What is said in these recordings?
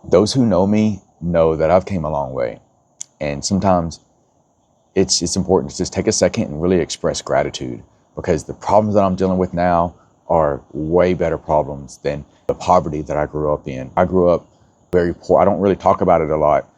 Those who know me know that I've came a long way. And sometimes it's important to just take a second and really express gratitude, because the problems that I'm dealing with now are way better problems than the poverty that I grew up in. I grew up very poor. I don't really talk about it a lot,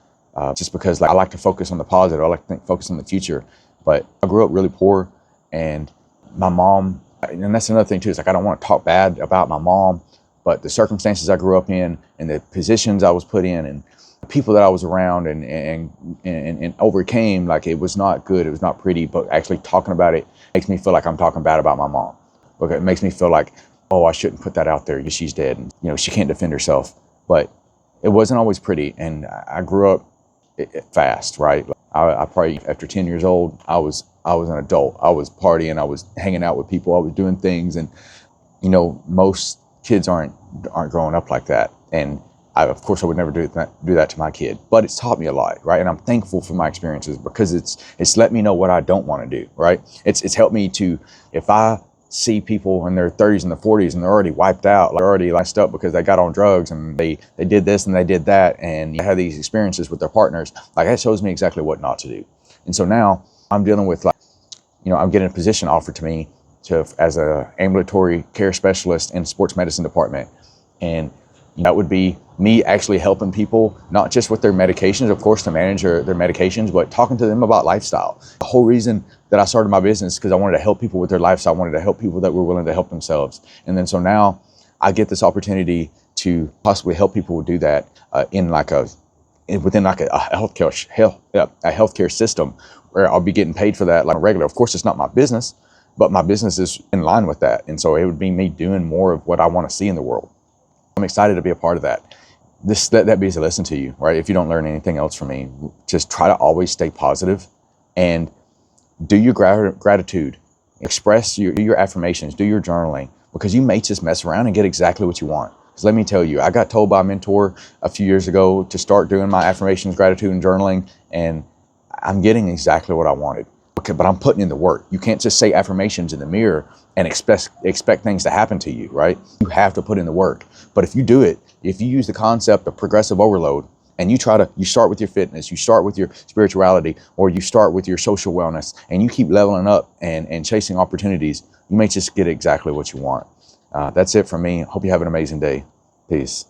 just because I like to focus on the positive. I like to focus on the future. But I grew up really poor, and my mom, and that's another thing too, is I don't want to talk bad about my mom, but the circumstances I grew up in and the positions I was put in and the people that I was around and overcame, it was not good. It was not pretty, but actually talking about it makes me feel like I'm talking bad about my mom. Because it makes me feel like, oh, I shouldn't put that out there. She's dead and, she can't defend herself. But it wasn't always pretty. And I grew up fast, right? I probably, after 10 years old, I was an adult. I was partying, I was hanging out with people, I was doing things. And, most kids aren't growing up like that. And of course, I would never do that to my kid, but it's taught me a lot, right? And I'm thankful for my experiences, because it's let me know what I don't want to do, right? It's helped me to, if I see people in their 30s and the 40s and they're already wiped out, they're already messed up because they got on drugs and they did this and they did that, and they had these experiences with their partners, that shows me exactly what not to do. And so now I'm dealing with I'm getting a position offered to me as a ambulatory care specialist in the sports medicine department. And that would be me actually helping people, not just with their medications, of course, to manage their medications, but talking to them about lifestyle. The whole reason that I started my business is because I wanted to help people with their lifestyle. I wanted to help people that were willing to help themselves. And then so now I get this opportunity to possibly help people do that within a healthcare system, where I'll be getting paid for that like a regular. Of course, it's not my business, but my business is in line with that. And so it would be me doing more of what I want to see in the world. I'm excited to be a part of that. That be a lesson to you, right? If you don't learn anything else from me, just try to always stay positive and do your gratitude. Express your affirmations, do your journaling, because you may just mess around and get exactly what you want. Because let me tell you, I got told by a mentor a few years ago to start doing my affirmations, gratitude, and journaling, and I'm getting exactly what I wanted. Okay, but I'm putting in the work. You can't just say affirmations in the mirror and expect things to happen to you, right? You have to put in the work. But if you do it, if you use the concept of progressive overload, and you start with your fitness, you start with your spirituality, or you start with your social wellness, and you keep leveling up and chasing opportunities, you may just get exactly what you want. That's it from me. Hope you have an amazing day. Peace.